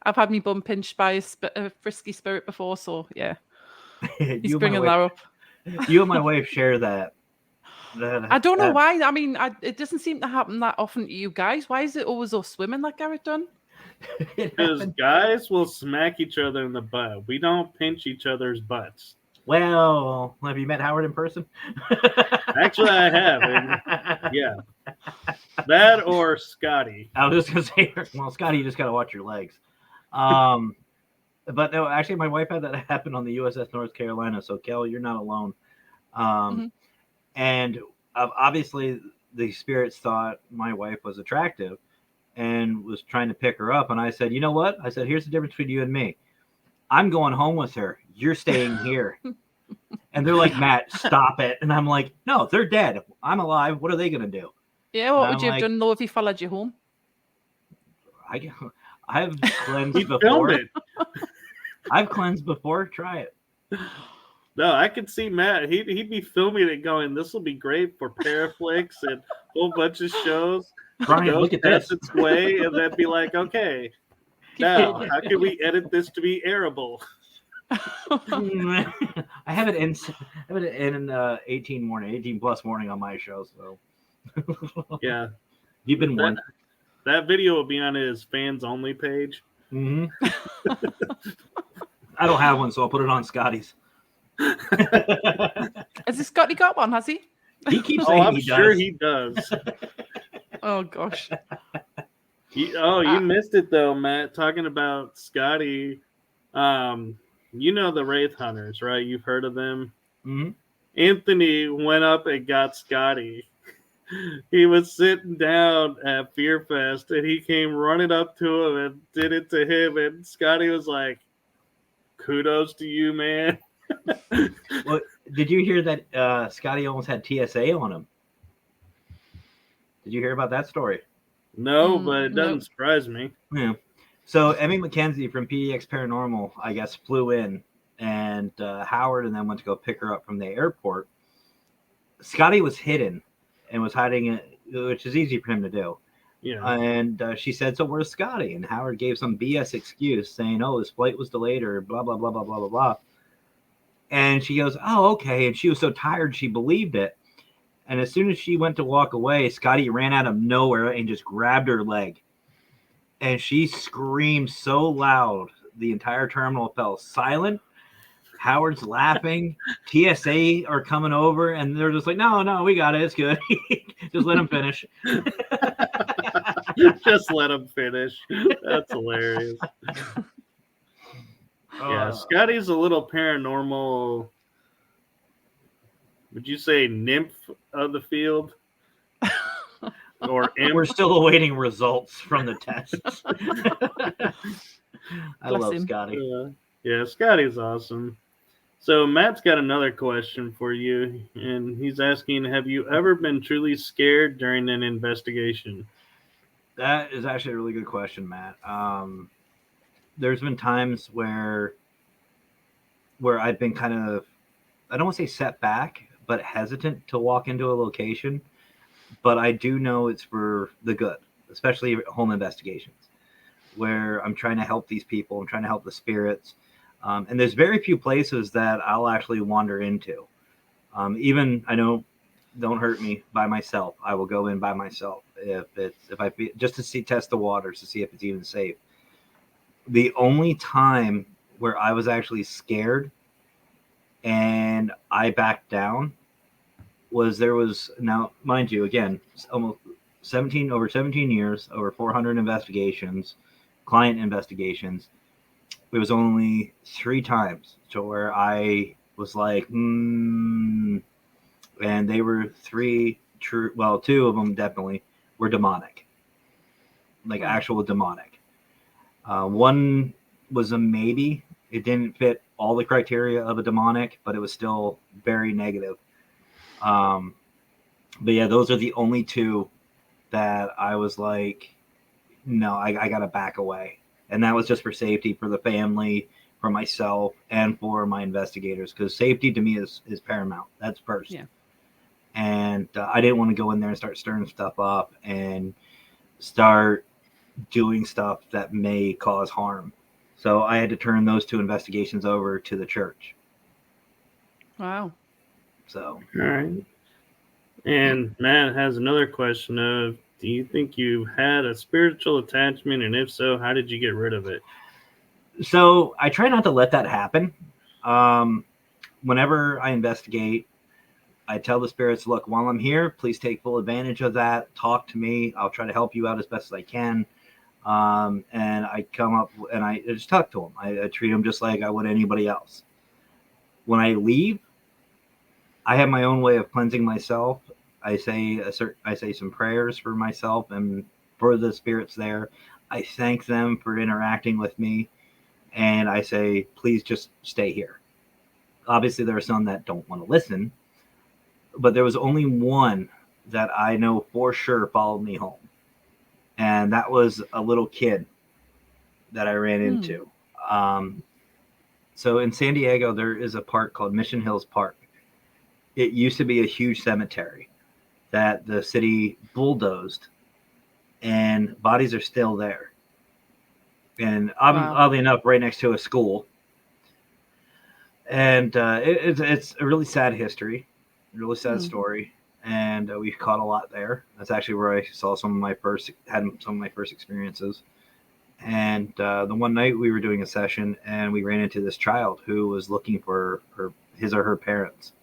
had me bum pinched by a frisky spirit before, so yeah. He's bringing that up. You and my wife share that. I don't know why. I mean, it doesn't seem to happen that often to you guys. Why is it always us women like Garrett done? Because guys will smack each other in the butt. We don't pinch each other's butts. Well, have you met Howard in person? Actually, I have. And yeah. That or Scotty. I was just going to say, well, Scotty, you just got to watch your legs. But no, actually, my wife had that happen on the USS North Carolina. So, Kell, you're not alone. And obviously, the spirits thought my wife was attractive and was trying to pick her up. And I said, you know what? I said, here's the difference between you and me. I'm going home with her. You're staying here. And they're like, Matt, stop it. And I'm like, no, they're dead. I'm alive. What are they going to do? Yeah, what would you have done though if he followed you home? I've cleansed before. I've cleansed before. Try it. No, I could see Matt. He'd be filming it going, this will be great for Paraflix and a whole bunch of shows. Brian, look at this. Its way, and then be like, okay, now, how can we edit this to be airable? I have it in 18 plus morning on my show. So yeah, you've been one. That video will be on his fans only page. Mm-hmm. I don't have one, so I'll put it on Scotty's. Has Scotty got one? Has he? He keeps saying I'm sure he does. Oh gosh. You missed it though, Matt. Talking about Scotty. You know the Wraith Hunters, right? You've heard of them. Mm-hmm. Anthony went up and got Scotty. He was sitting down at Fear Fest, and he came running up to him and did it to him. And Scotty was like, "Kudos to you, man." Well, did you hear that Scotty almost had TSA on him? Did you hear about that story? No, but it doesn't surprise me. Yeah. So Emmy McKenzie from PDX Paranormal, I guess, flew in, and Howard and then went to go pick her up from the airport. Scotty was hidden and was hiding it, which is easy for him to do. Yeah. And she said, so where's Scotty? And Howard gave some BS excuse saying, oh, his flight was delayed or blah, blah, blah, blah, blah, blah, blah. And she goes, oh, okay. And she was so tired, she believed it. And as soon as she went to walk away, Scotty ran out of nowhere and just grabbed her leg. And she screamed so loud, the entire terminal fell silent. Howard's laughing. TSA are coming over, and they're just like, no, we got it. It's good. Just let him finish. Just let him finish. That's hilarious. Yeah, Scotty's a little paranormal. Would you say nymph of the field? Or imp? We're still awaiting results from the tests. I Bless love him. Scotty. Yeah, Scotty's awesome. So Matt's got another question for you, and he's asking, have you ever been truly scared during an investigation? That is actually a really good question, Matt. There's been times where I've been kind of, I don't want to say set back, but hesitant to walk into a location. But I do know it's for the good, especially home investigations, where I'm trying to help these people. I'm trying to help the spirits. And there's very few places that I'll actually wander into. Even, I know, don't hurt me, by myself. I will go in by myself just to test the waters to see if it's even safe. The only time where I was actually scared and I backed down was now, mind you, again, almost over 17 years, over 400 investigations, client investigations. It was only 3 times to where I was like, and they were 3 true. Well, 2 of them definitely were demonic, like actual demonic. One was a maybe. It didn't fit all the criteria of a demonic, but it was still very negative. But yeah, those are the only 2 that I was like, no, I got to back away. And that was just for safety, for the family, for myself, and for my investigators, because safety to me is paramount. That's first. Yeah. And I didn't want to go in there and start stirring stuff up and start doing stuff that may cause harm. So I had to turn those 2 investigations over to the church. Wow. So. All right. And Matt has another question of, do you think you had a spiritual attachment? And if so, how did you get rid of it? So I try not to let that happen. Whenever I investigate, I tell the spirits, look, while I'm here, please take full advantage of that. Talk to me. I'll try to help you out as best as I can. And I come up and I just talk to them. I treat them just like I would anybody else. When I leave, I have my own way of cleansing myself. I say some prayers for myself and for the spirits there. I thank them for interacting with me. And I say, please just stay here. Obviously, there are some that don't want to listen. But there was only one that I know for sure followed me home. And that was a little kid that I ran into. So in San Diego, there is a park called Mission Hills Park. It used to be a huge cemetery that the city bulldozed, and bodies are still there. And oddly enough, right next to a school. And it's a really sad history, really sad story. And we've caught a lot there. That's actually where I saw some of my first experiences. And the one night we were doing a session, and we ran into this child who was looking for his or her parents.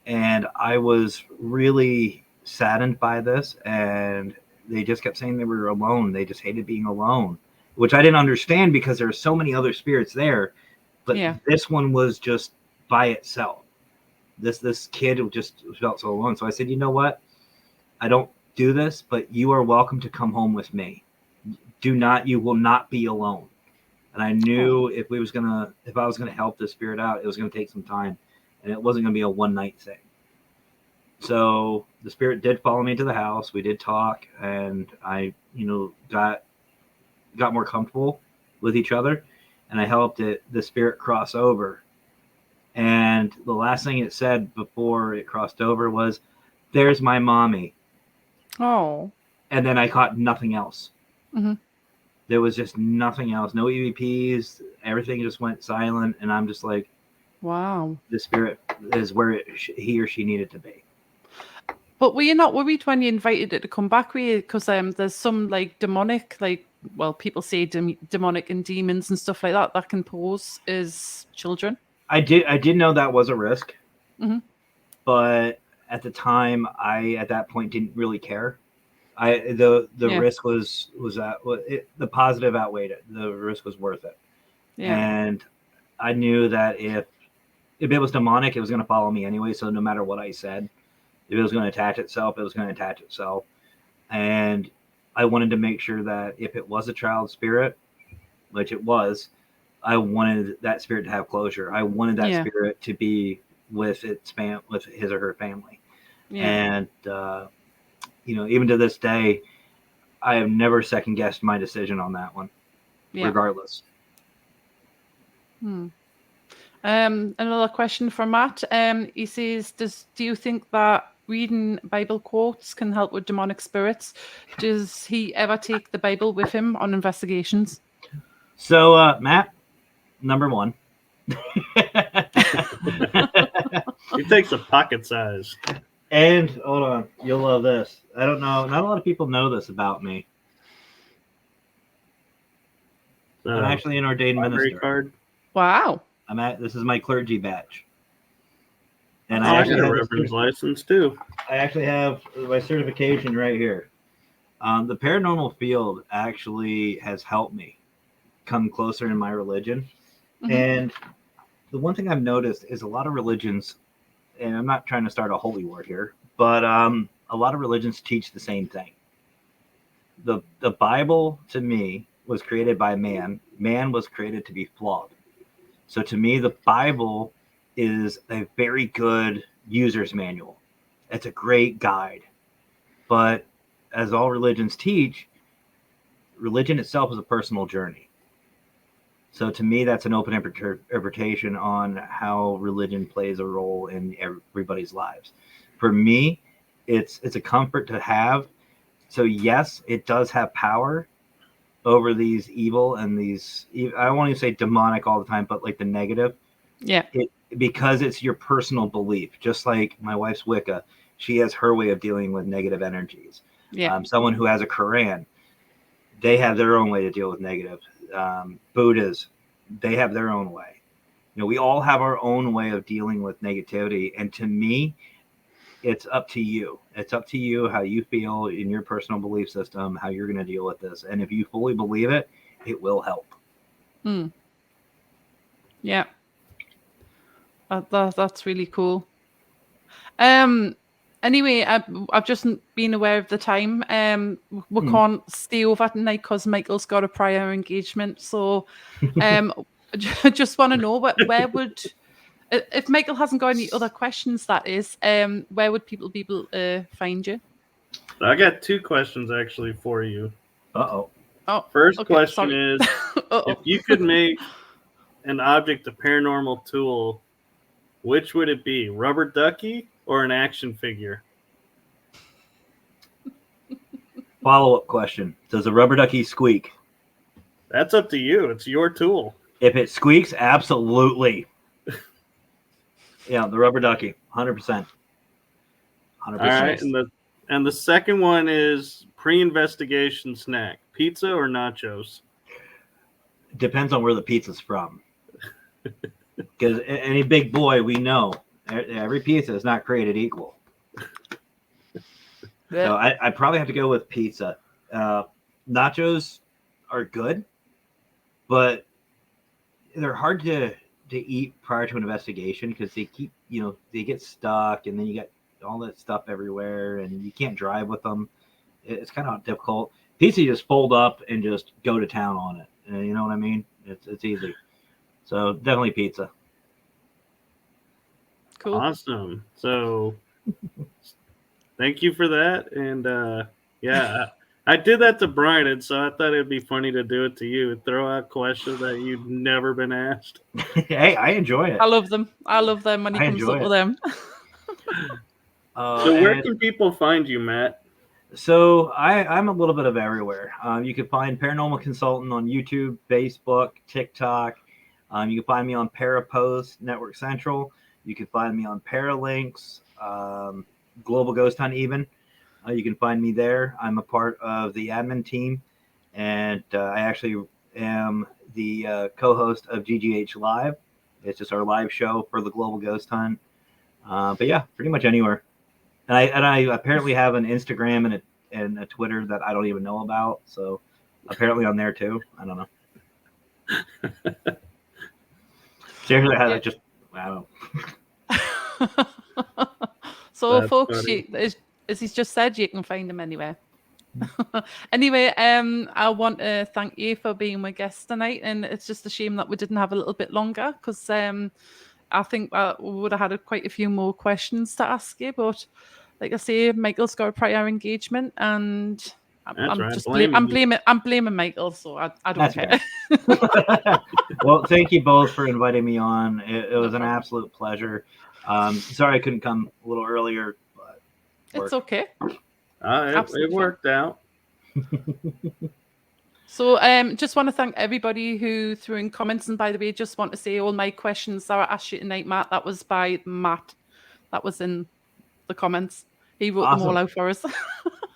And I was really saddened by this, and they just kept saying they were alone. They just hated being alone, which I didn't understand because there are so many other spirits there. But this one was just by itself. This kid just felt so alone. So I said, you know what? I don't do this, but you are welcome to come home with me. You will not be alone. And I knew if I was gonna help the spirit out, it was gonna take some time, and it wasn't gonna be a one night thing. So the spirit did follow me to the house. We did talk, and I, got more comfortable with each other, and I helped the spirit cross over. And the last thing it said before it crossed over was, "There's my mommy." Oh. And then I caught nothing else. Mm-hmm. There was just nothing else. No EVPs. Everything just went silent. And I'm just like, wow. The spirit is where he or she needed to be. But were you not worried when you invited it to come back with you? Because there's some demonic, people say demonic and demons and stuff like that can pose as children. I did know that was a risk. Mm-hmm. But at the time, at that point didn't really care. The risk was the positive outweighed it. The risk was worth it. Yeah. And I knew that if if it was demonic, it was going to follow me anyway. So no matter what I said, if it was going to attach itself, it was going to attach itself. And I wanted to make sure that if it was a child spirit, which it was, I wanted that spirit to have closure. I wanted that spirit to be with with his or her family. Yeah. And, even to this day, I have never second guessed my decision on that one, regardless. Another question from Matt. He says, do you think that reading Bible quotes can help with demonic spirits? Does he ever take the Bible with him on investigations? So, Matt, number one. He takes a pocket size. And hold on, you'll love this. I don't know. Not a lot of people know this about me. I'm actually an ordained minister. Card. Wow. This is my clergy badge. And I actually have a reference license too. I actually have my certification right here. The paranormal field actually has helped me come closer in my religion. Mm-hmm. And the one thing I've noticed is a lot of religions, and I'm not trying to start a holy war here, but a lot of religions teach the same thing. The Bible, to me, was created by man. Man was created to be flawed. So to me, the Bible is a very good user's manual. It's a great guide. But as all religions teach, religion itself is a personal journey. So to me, that's an open interpretation on how religion plays a role in everybody's lives. For me, it's a comfort to have. So yes, it does have power over these evil and these, I don't want to say demonic all the time, but like the negative. Yeah. Because it's your personal belief. Just like my wife's Wicca, she has her way of dealing with negative energies. Yeah. Someone who has a Quran, they have their own way to deal with negative. Buddhas, they have their own way. We all have our own way of dealing with negativity. And to me, it's up to you. It's up to you how you feel in your personal belief system, how you're going to deal with this. And if you fully believe it, it will help. Yeah. That's really cool. Anyway, I've just been aware of the time. We can't stay over tonight because Michael's got a prior engagement. So I just want to know where would, if Michael hasn't got any other questions, that is, where would people be able to find you? I got two questions actually for you. Uh-oh. Oh, First question is, if you could make an object a paranormal tool, which would it be? Rubber ducky or an action figure? Follow-up question. Does a rubber ducky squeak? That's up to you. It's your tool. If it squeaks, absolutely. Yeah, the rubber ducky, 100%. 100%. All right, and the second one is pre-investigation snack. Pizza or nachos? Depends on where the pizza's from. Because any big boy, we know every pizza is not created equal. So I probably have to go with pizza. Nachos are good, but they're hard to eat prior to an investigation because they keep, they get stuck, and then you got all that stuff everywhere, and you can't drive with them. It's kind of difficult. Pizza, you just fold up and just go to town on it. You know what I mean? It's easy. So definitely pizza. Cool. Awesome. So thank you for that. And I did that to Brian, and so I thought it'd be funny to do it to you. Throw out questions that you've never been asked. Hey, I enjoy it. I love them. When he comes up with them. So where can people find you, Matt? So I'm a little bit of everywhere. You can find Paranormal Consultant on YouTube, Facebook, TikTok. You can find me on Parapost, Network Central. You can find me on Paralinks, Global Ghost Hunt even. You can find me there. I'm a part of the admin team, and I actually am the co-host of GGH Live. It's just our live show for the Global Ghost Hunt. But yeah, pretty much anywhere. And I apparently have an Instagram and a Twitter that I don't even know about. So apparently on there too. I don't know. Seriously, I just Wow. So, That's folks, funny. as he's just said, you can find him anywhere. Anyway, I want to thank you for being my guest tonight, and it's just a shame that we didn't have a little bit longer because I think that we would have had quite a few more questions to ask you. But like I say, Michael's got a prior engagement, and That's I'm right. just Blaming you. I'm blaming Michael, so I don't That's care. Well, thank you both for inviting me on. It was an problem. absolute pleasure. Sorry I couldn't come a little earlier, but It's okay. It Absolutely worked out. So just want to thank everybody who threw in comments. And by the way, just want to say all my questions that I asked you tonight, Matt, that was by Matt. That was in the comments. He wrote them all Awesome. out for us.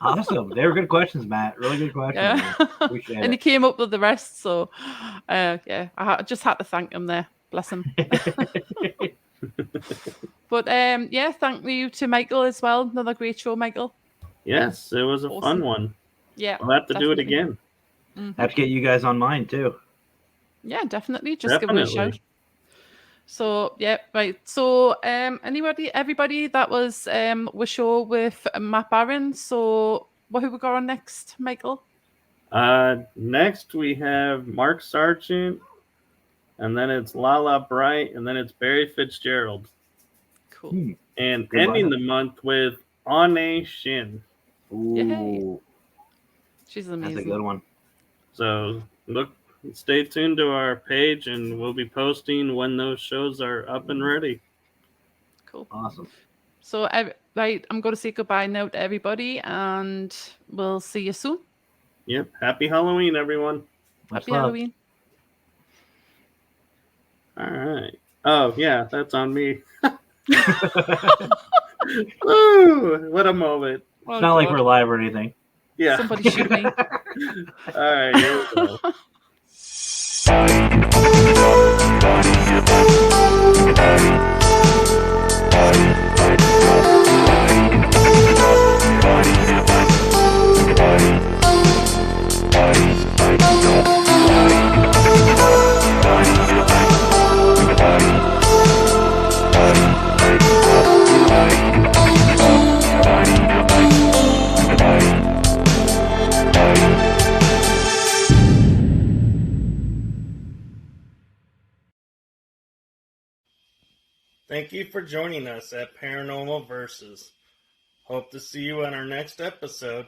Awesome. They were good questions, Matt. Really good questions. Yeah. Man. Appreciate And he it. came up with the rest. So yeah, I just had to thank him there. Bless him. But yeah, thank you to Michael as well. Another great show, Michael. Yes, it was a Awesome. fun one. Yeah. We'll have to do it definitely. again. Mhm. Have to get you guys on mine too. Yeah, definitely. Just give it a Definitely. shout. So yeah, right. So everybody, that was we show with Matt Barron. So who we got on next, Michael? Next we have Mark Sargent, and then it's Lala Bright, and then it's Barry Fitzgerald. Cool. And Good ending lineup. the month with Ane Shin. Ooh, She's that's amazing. a good one. So stay tuned to our page, and we'll be posting when those shows are up and ready. Cool. Awesome. So right, I'm going to say goodbye now to everybody, and we'll see you soon. Yep. Happy Halloween, everyone. Much Happy love. Halloween. All right. Oh, yeah, that's on me. Woo! What a moment. It's not like we're live or anything. Yeah. Somebody shoot me. All right, here we go. Thank you for joining us at Paranormal Versus. Hope to see you on our next episode.